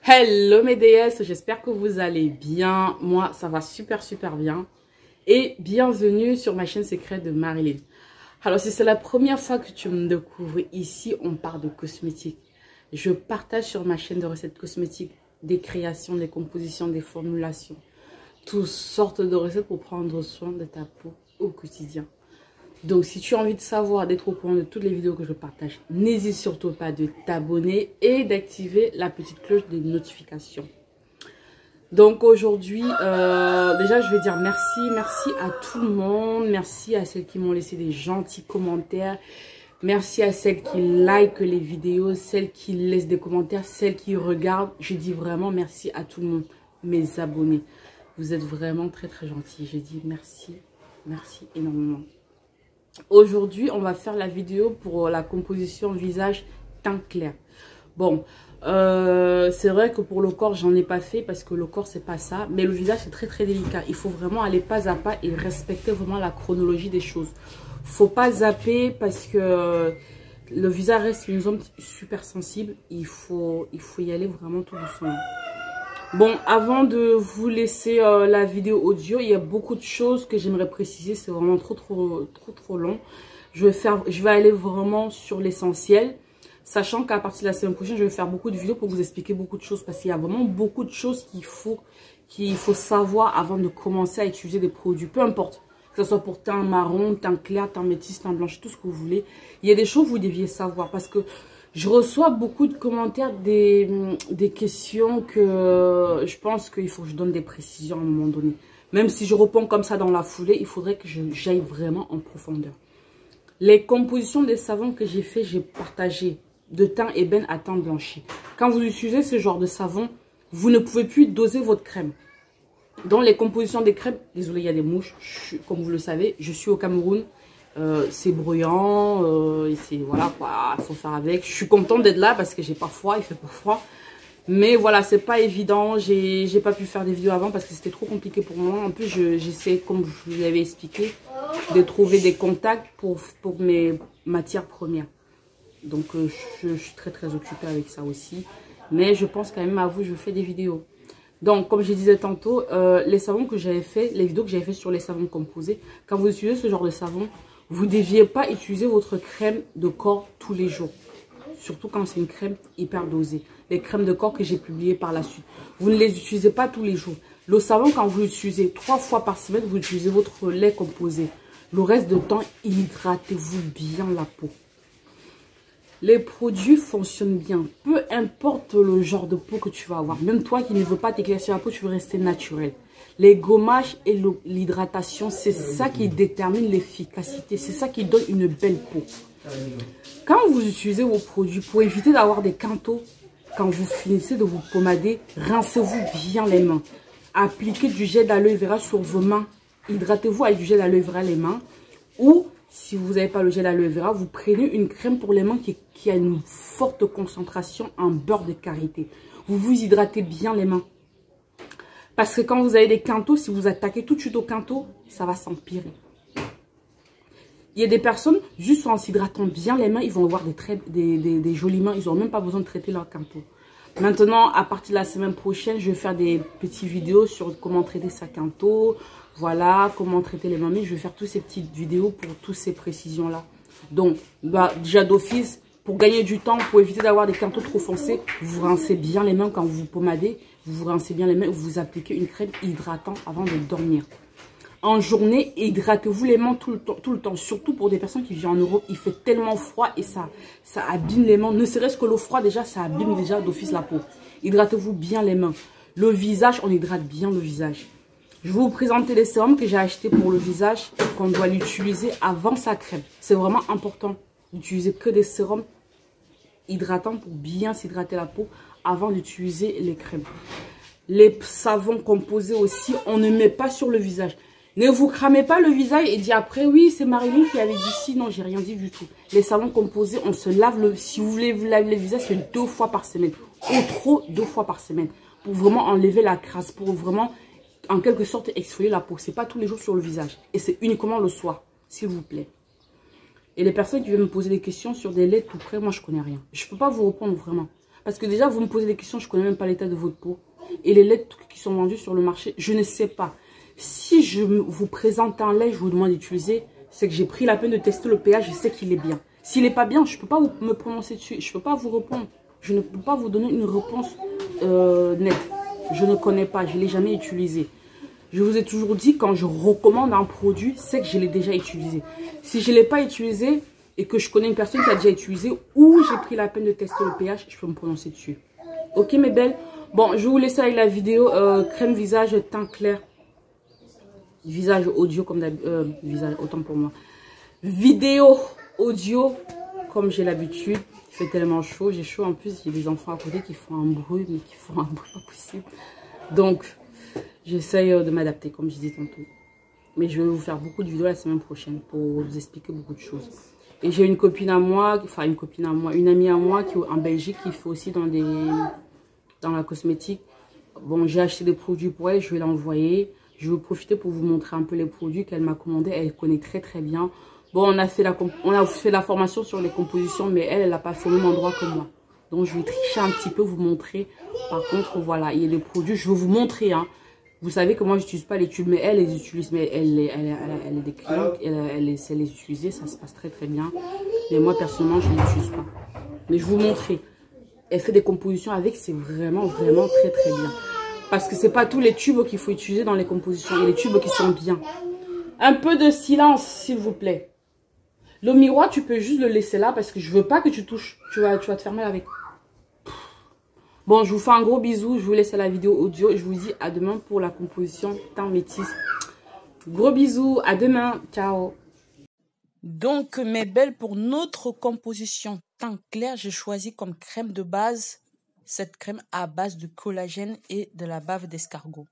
Hello mes déesses, j'espère que vous allez bien. Moi, ça va super bien. Et bienvenue sur ma chaîne secrète de Marilyn. Alors, si c'est la première fois que tu me découvres ici, on parle de cosmétiques. Je partage sur ma chaîne de recettes cosmétiques des créations, des compositions, des formulations. Toutes sortes de recettes pour prendre soin de ta peau au quotidien. Donc, si tu as envie de savoir, d'être au courant de toutes les vidéos que je partage, n'hésite surtout pas de t'abonner et d'activer la petite cloche des notifications. Donc, aujourd'hui, déjà, je vais dire merci à tout le monde. Merci à celles qui m'ont laissé des gentils commentaires. Merci à celles qui likent les vidéos, celles qui laissent des commentaires, celles qui regardent. Je dis vraiment merci à tout le monde, mes abonnés. Vous êtes vraiment très gentils. Je dis merci énormément. Aujourd'hui, on va faire la vidéo pour la composition visage teint clair. Bon, c'est vrai que pour le corps, j'en ai pas fait parce que le corps, c'est pas ça. Mais le visage, c'est très délicat. Il faut vraiment aller pas à pas et respecter vraiment la chronologie des choses. Faut pas zapper parce que le visage reste une zone super sensible. Il faut y aller vraiment tout doucement. Bon, avant de vous laisser la vidéo audio, il y a beaucoup de choses que j'aimerais préciser. C'est vraiment trop long. Je vais aller vraiment sur l'essentiel. Sachant qu'à partir de la semaine prochaine, je vais faire beaucoup de vidéos pour vous expliquer beaucoup de choses. Parce qu'il y a vraiment beaucoup de choses qu'il faut savoir avant de commencer à utiliser des produits. Peu importe. Que ce soit pour teint marron, teint clair, teint métis, teint blanche, tout ce que vous voulez. Il y a des choses que vous deviez savoir. Parce que je reçois beaucoup de commentaires, des questions que je pense qu'il faut que je donne des précisions à un moment donné. Même si je réponds comme ça dans la foulée, il faudrait que j'aille vraiment en profondeur. Les compositions des savons que j'ai fait, j'ai partagé de teint ébène à teint blanchi. Quand vous utilisez ce genre de savon, vous ne pouvez plus doser votre crème. Dans les compositions des crèmes, désolé, il y a des mouches, comme vous le savez, je suis au Cameroun. C'est bruyant, voilà quoi, il faut faire avec. Je suis contente d'être là parce que j'ai pas froid, il fait pas froid. Mais voilà, c'est pas évident, j'ai pas pu faire des vidéos avant parce que c'était trop compliqué pour moi. En plus, j'essaie, comme je vous l'avais expliqué, de trouver des contacts pour mes matières premières. Donc, je suis très occupée avec ça aussi. Mais je pense quand même à vous, je fais des vidéos. Donc, comme je disais tantôt, les savons que j'avais fait, les vidéos que j'avais fait sur les savons composés, quand vous utilisez ce genre de savon, vous ne deviez pas utiliser votre crème de corps tous les jours. Surtout quand c'est une crème hyper dosée. Les crèmes de corps que j'ai publiées par la suite. Vous ne les utilisez pas tous les jours. Le savon, quand vous l'utilisez 3 fois par semaine, vous utilisez votre lait composé. Le reste du temps, hydratez-vous bien la peau. Les produits fonctionnent bien. Peu importe le genre de peau que tu vas avoir. Même toi qui ne veux pas t'éclaircir la peau, tu veux rester naturel. Les gommages et l'hydratation, c'est ça qui détermine l'efficacité. C'est ça qui donne une belle peau. Quand vous utilisez vos produits, pour éviter d'avoir des quintaux, quand vous finissez de vous pomader, rincez-vous bien les mains. Appliquez du gel d'aloe vera sur vos mains. Hydratez-vous avec du gel d'aloe vera les mains. Ou, si vous n'avez pas le gel d'aloe vera, vous prenez une crème pour les mains qui a une forte concentration en beurre de karité. Vous vous hydratez bien les mains. Parce que quand vous avez des quintaux, si vous attaquez tout de suite au quinto, ça va s'empirer. Il y a des personnes, juste en s'hydratant bien les mains, ils vont avoir des jolies mains. Ils n'auront même pas besoin de traiter leur quinto. Maintenant, à partir de la semaine prochaine, je vais faire des petites vidéos sur comment traiter sa quinto. Voilà, comment traiter les mains. Je vais faire toutes ces petites vidéos pour toutes ces précisions-là. Donc, déjà d'office, pour gagner du temps, pour éviter d'avoir des quintaux trop foncés, vous rincez bien les mains quand vous vous pomadez. Vous rincez bien les mains, vous appliquez une crème hydratante avant de dormir. En journée, hydratez-vous les mains tout le temps. Surtout pour des personnes qui vivent en Europe, il fait tellement froid et ça abîme les mains. Ne serait-ce que l'eau froide, déjà, ça abîme déjà d'office la peau. Hydratez-vous bien les mains. Le visage, on hydrate bien le visage. Je vais vous présenter les sérums que j'ai achetés pour le visage, qu'on doit l'utiliser avant sa crème. C'est vraiment important d'utiliser que des sérums hydratants pour bien s'hydrater la peau avant d'utiliser les crèmes. Les savons composés aussi, on ne met pas sur le visage. Ne vous cramez pas le visage et dites après, oui, c'est Marilyn qui avait dit si. Non, j'ai rien dit du tout. Les savons composés, on se lave si vous voulez vous laver le visage, c'est 2 fois par semaine. Au trop, 2 fois par semaine. Pour vraiment enlever la crasse, pour vraiment, en quelque sorte, exfolier la peau. C'est pas tous les jours sur le visage. Et c'est uniquement le soir, s'il vous plaît. Et les personnes qui viennent me poser des questions sur des laits tout près, moi, je connais rien. Je peux pas vous répondre vraiment. Parce que déjà, vous me posez des questions, je ne connais même pas l'état de votre peau. Et les laits qui sont vendus sur le marché, je ne sais pas. Si je vous présente un lait, je vous demande d'utiliser, c'est que j'ai pris la peine de tester le pH, je sais qu'il est bien. S'il n'est pas bien, je ne peux pas me prononcer dessus, je ne peux pas vous répondre. Je ne peux pas vous donner une réponse nette. Je ne connais pas, je ne l'ai jamais utilisé. Je vous ai toujours dit, quand je recommande un produit, c'est que je l'ai déjà utilisé. Si je ne l'ai pas utilisé et que je connais une personne qui a déjà utilisé ou j'ai pris la peine de tester le pH, je peux me prononcer dessus. Ok mes belles? Bon, je vais vous laisser avec la vidéo crème visage teint clair. Visage audio comme d'habitude. Visage, autant pour moi. Vidéo audio comme j'ai l'habitude. Il fait tellement chaud, j'ai chaud en plus. J'ai des enfants à côté qui font un bruit, mais qui font un bruit pas possible. Donc, j'essaye de m'adapter comme je disais tantôt. Mais je vais vous faire beaucoup de vidéos la semaine prochaine pour vous expliquer beaucoup de choses. Et j'ai une copine à moi, enfin une amie à moi qui est en Belgique qui fait aussi dans la cosmétique. Bon, j'ai acheté des produits pour elle, je vais l'envoyer. Je vais profiter pour vous montrer un peu les produits qu'elle m'a commandés. Elle connaît très très bien. Bon, on a fait la formation sur les compositions, mais elle n'a pas fait au même endroit que moi. Donc, je vais tricher un petit peu, vous montrer. Par contre, voilà, il y a des produits, je vais vous montrer. Hein. Vous savez que moi, je n'utilise pas les tubes, mais elle les utilise. Mais elle est des clients, elle sait les utiliser, ça se passe très très bien. Mais moi, personnellement, je ne les utilise pas. Mais je vais vous montrer. Elle fait des compositions avec, c'est vraiment vraiment très très bien. Parce que c'est pas tous les tubes qu'il faut utiliser dans les compositions. Il y a les tubes qui sont bien. Un peu de silence, s'il vous plaît. Le miroir, tu peux juste le laisser là parce que je veux pas que tu touches. Tu vas te fermer avec. Bon, je vous fais un gros bisou. Je vous laisse à la vidéo audio. Je vous dis à demain pour la composition teint métis. Gros bisous. À demain. Ciao. Donc, mes belles, pour notre composition teint clair, j'ai choisi comme crème de base cette crème à base de collagène et de la bave d'escargot.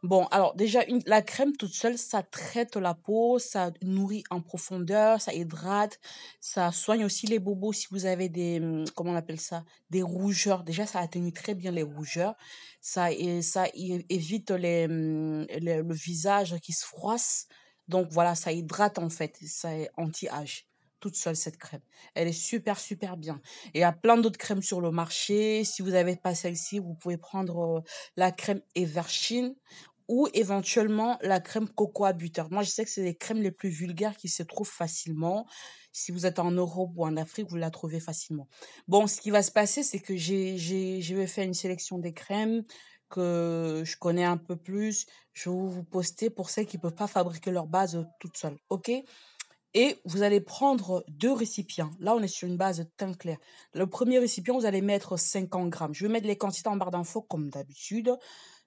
Bon, alors déjà, la crème toute seule, ça traite la peau, ça nourrit en profondeur, ça hydrate, ça soigne aussi les bobos si vous avez comment on appelle ça, des rougeurs. Déjà, ça atténue très bien les rougeurs. Ça évite le visage qui se froisse. Donc voilà, ça hydrate en fait, ça est anti-âge. Toute seule cette crème. Elle est super super bien. Et il y a plein d'autres crèmes sur le marché. Si vous n'avez pas celle-ci, vous pouvez prendre la crème Evershin ou éventuellement la crème cocoa butter. Moi, je sais que c'est les crèmes les plus vulgaires qui se trouvent facilement. Si vous êtes en Europe ou en Afrique, vous la trouvez facilement. Bon, ce qui va se passer, c'est que je vais faire une sélection des crèmes que je connais un peu plus. Je vais vous poster pour celles qui ne peuvent pas fabriquer leur base toutes seules. OK? Et vous allez prendre 2 récipients. Là, on est sur une base teint clair. Le premier récipient, vous allez mettre 50 grammes. Je vais mettre les quantités en barre d'infos comme d'habitude.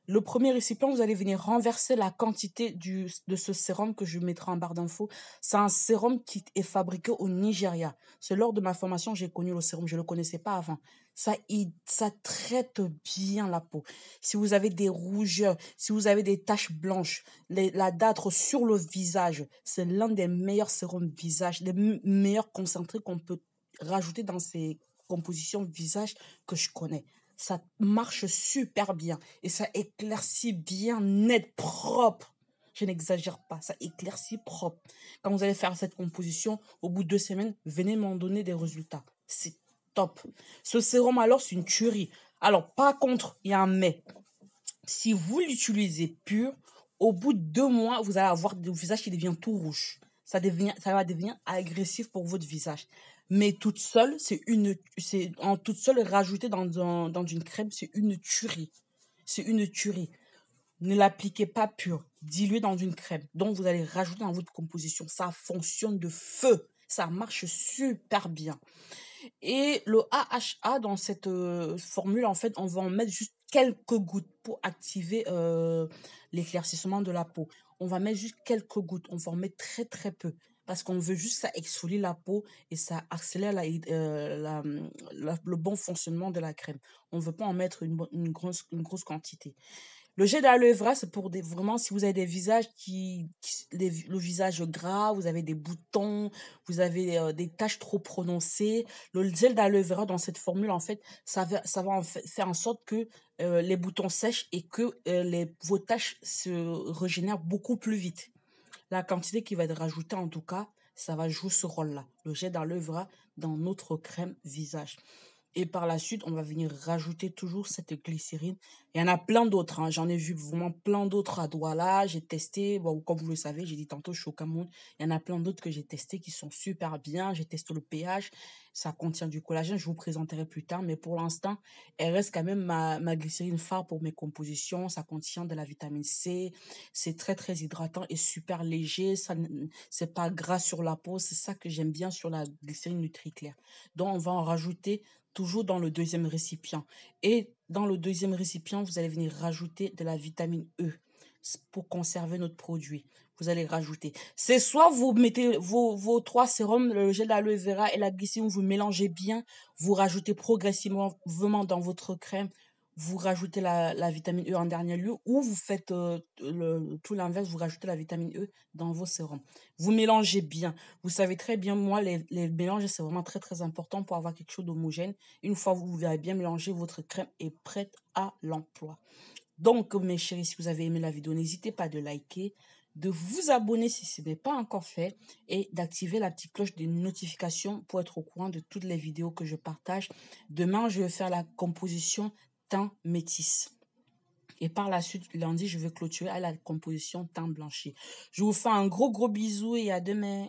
Le premier récipient, vous allez venir renverser la quantité de ce sérum que je mettrai en barre d'infos. C'est un sérum qui est fabriqué au Nigeria. C'est lors de ma formation j'ai connu le sérum. Je ne le connaissais pas avant. Ça traite bien la peau. Si vous avez des rougeurs, si vous avez des taches blanches, la dâtre sur le visage, c'est l'un des meilleurs sérums visage, des meilleurs concentrés qu'on peut rajouter dans ces compositions visage que je connais. Ça marche super bien et ça éclaircit bien net, propre. Je n'exagère pas, ça éclaircit propre. Quand vous allez faire cette composition, au bout de 2 semaines, venez m'en donner des résultats. C'est top. Ce sérum, alors, c'est une tuerie. Alors, par contre, il y a un mais. Si vous l'utilisez pur, au bout de 2 mois, vous allez avoir le visage qui devient tout rouge. Ça va devenir agressif pour votre visage. Mais toute seule, en toute seule, rajoutée dans une crème, c'est une tuerie. C'est une tuerie. Ne l'appliquez pas pur. Diluez dans une crème. Donc, vous allez rajouter dans votre composition. Ça fonctionne de feu. Ça marche super bien. Et le AHA, dans cette formule, en fait, on va en mettre juste quelques gouttes pour activer l'éclaircissement de la peau. On va mettre juste quelques gouttes. On va en mettre très, très peu. Parce qu'on veut juste ça exfolie la peau et ça accélère le bon fonctionnement de la crème. On ne veut pas en mettre une grosse quantité. Le gel d'aloe vera, c'est pour vraiment si vous avez des visages le visage gras, vous avez des boutons, vous avez des taches trop prononcées. Le gel d'aloe vera dans cette formule, en fait, ça va faire en sorte que les boutons sèchent et que vos taches se régénèrent beaucoup plus vite. La quantité qui va être rajoutée, en tout cas, ça va jouer ce rôle-là. Le gel d'aloe vera dans notre crème visage. Et par la suite, on va venir rajouter toujours cette glycérine. Il y en a plein d'autres, hein. J'en ai vu vraiment plein d'autres à Douala. J'ai testé, bon, comme vous le savez, j'ai dit tantôt, je suis au Cameroun. Il y en a plein d'autres que j'ai testé qui sont super bien. J'ai testé le pH. Ça contient du collagène. Je vous présenterai plus tard. Mais pour l'instant, elle reste quand même ma glycérine phare pour mes compositions. Ça contient de la vitamine C. C'est très, très hydratant et super léger. Ça, c'est pas gras sur la peau. C'est ça que j'aime bien sur la glycérine NutriClair. Donc, on va en rajouter toujours dans le deuxième récipient. Et dans le deuxième récipient, vous allez venir rajouter de la vitamine E pour conserver notre produit. Vous allez rajouter. C'est soit vous mettez vos trois sérums, le gel d'aloe vera et la glycérine, vous mélangez bien, vous rajoutez progressivement dans votre crème, vous rajoutez la vitamine E en dernier lieu, ou vous faites tout l'inverse, vous rajoutez la vitamine E dans vos sérums. Vous mélangez bien. Vous savez très bien, moi, les mélanges, c'est vraiment très, très important pour avoir quelque chose d'homogène. Une fois que vous avez bien mélangé, votre crème est prête à l'emploi. Donc, mes chéris, si vous avez aimé la vidéo, n'hésitez pas de liker, de vous abonner si ce n'est pas encore fait et d'activer la petite cloche de notification pour être au courant de toutes les vidéos que je partage. Demain, je vais faire la composition teint métis. Et par la suite, lundi, je vais clôturer à la composition teint blanchi. Je vous fais un gros bisou et à demain.